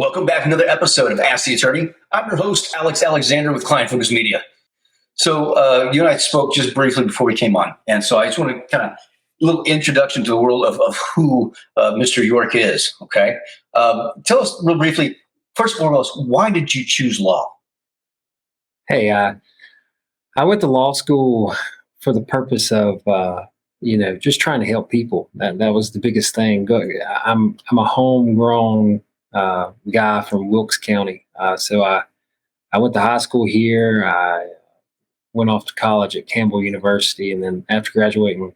Welcome back to another episode of Ask the Attorney. I'm your host, Alex Alexander with Client Focus Media. So you and I spoke just briefly before we came on. And so I just want to kind of a little introduction to the world of who Mr. York is, okay? Tell us real briefly, first and foremost, why did you choose law? Hey, I went to law school for the purpose of, just trying to help people. That was the biggest thing. I'm a homegrown guy from Wilkes County. So I went to high school here. I went off to college at Campbell University. And then after graduating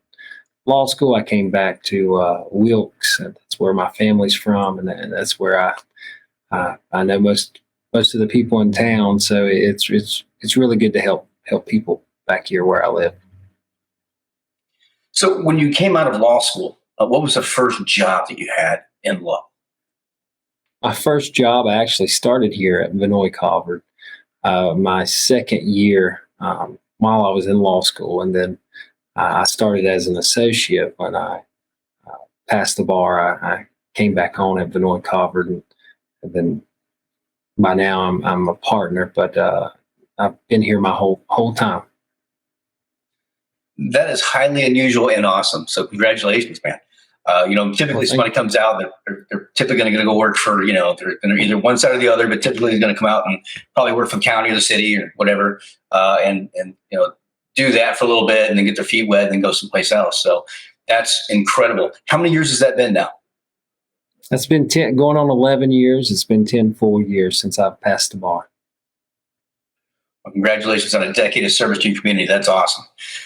law school, I came back to Wilkes. That's where my family's from. And that's where I know most of the people in town. So it's really good to help people back here where I live. So when you came out of law school, what was the first job that you had in law? My first job, I actually started here at Vannoy, Colvard, my second year while I was in law school. And then I started as an associate. When I passed the bar, I came back on at Vannoy, Colvard. And then by now I'm a partner, but I've been here my whole time. That is highly unusual and awesome. So congratulations, man. Typically somebody comes out, they're typically going to go work for, they're going to either one side or the other, but typically they're going to come out and probably work for the county or the city or whatever, and do that for a little bit and then get their feet wet and then go someplace else. So that's incredible. How many years has that been now? That's been 10, going on 11 years. It's been 10 full years since I've passed the bar. Well, congratulations on a decade of service to your community. That's awesome.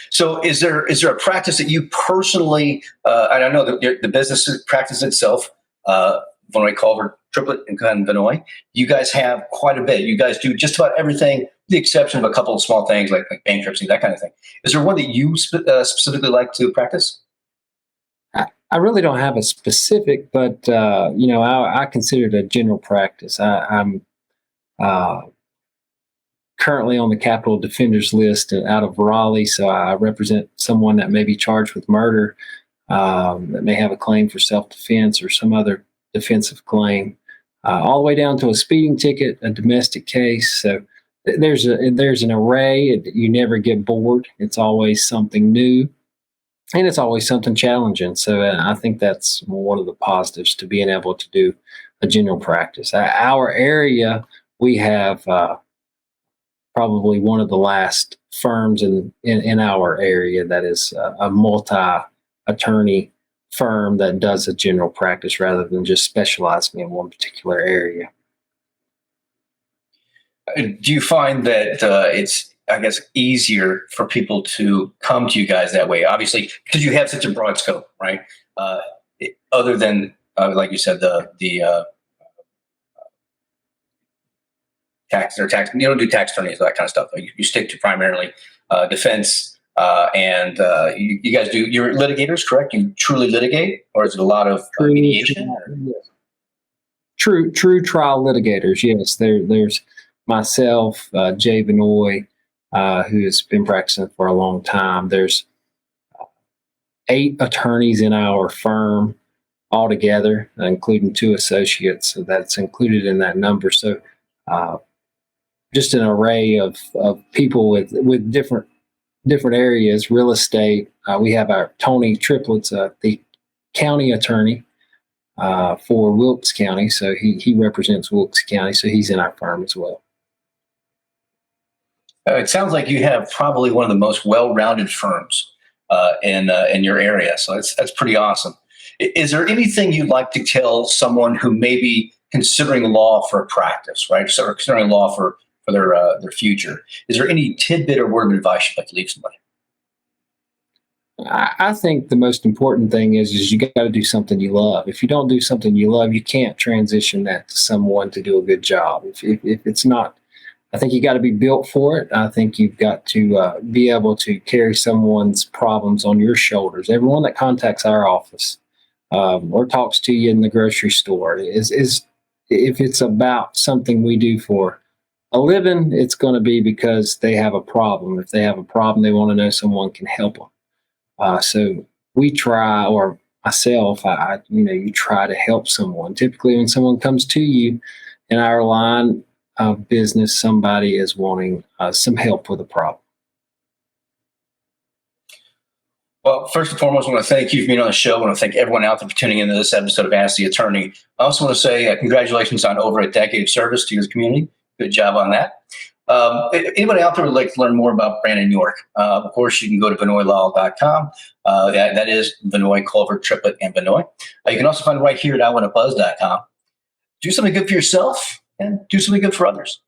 So is there a practice that you personally, and I know that the business practice itself, Vannoy, Colvard, Triplett, and Vannoy, you guys have quite a bit. You guys do just about everything, with the exception of a couple of small things like bankruptcy, that kind of thing. Is there one that you specifically like to practice? I really don't have a specific, but I consider it a general practice. I'm currently on the capital defenders list out of Raleigh, so I represent someone that may be charged with murder, that may have a claim for self-defense or some other defensive claim, all the way down to a speeding ticket, a domestic case. So there's an array. You never get bored. It's always something new. And it's always something challenging. So I think that's one of the positives to being able to do a general practice. Our area, we have probably one of the last firms in our area that is a multi-attorney firm that does a general practice rather than just specializing in one particular area. Do you find that it's, I guess, easier for people to come to you guys that way? Obviously, because you have such a broad scope, right? Other than, like you said, the tax, you don't do tax attorneys, that kind of stuff. You stick to primarily defense, and you guys do. You're litigators, correct? You truly litigate, or is it a lot of mediation? True trial litigators. Yes, there's myself, Jay Vannoy, who has been practicing for a long time. There's 8 attorneys in our firm altogether, including 2 associates. So that's included in that number. So just an array of people with different areas. Real estate. We have our Tony Triplett, the county attorney for Wilkes County. So he represents Wilkes County. So he's in our firm as well. It sounds like you have probably one of the most well-rounded firms in your area. So that's pretty awesome. Is there anything you'd like to tell someone who may be considering law for a practice, right? So, or considering law for their future? Is there any tidbit or word of advice you'd like to leave somebody? I think the most important thing is you got to do something you love. If you don't do something you love, you can't transition that to someone to do a good job. If it's not, I think you got to be built for it. I think you've got to be able to carry someone's problems on your shoulders. Everyone that contacts our office or talks to you in the grocery store is if it's about something we do for a living, it's going to be because they have a problem. If they have a problem, they want to know someone can help them. So we try, or myself, you try to help someone. Typically, when someone comes to you, in our line of business, somebody is wanting some help with a problem. Well, first and foremost, I want to thank you for being on the show. I want to thank everyone out there for tuning into this episode of Ask the Attorney. I also want to say congratulations on over a decade of service to your community. Good job on that. Anybody out there would like to learn more about Brandon York? Of course, you can go to VannoyLaw.com. That is Vannoy, Colvard, Triplett, and Vannoy. You can also find it right here at IWantABuzz.com. Do something good for yourself and do something good for others.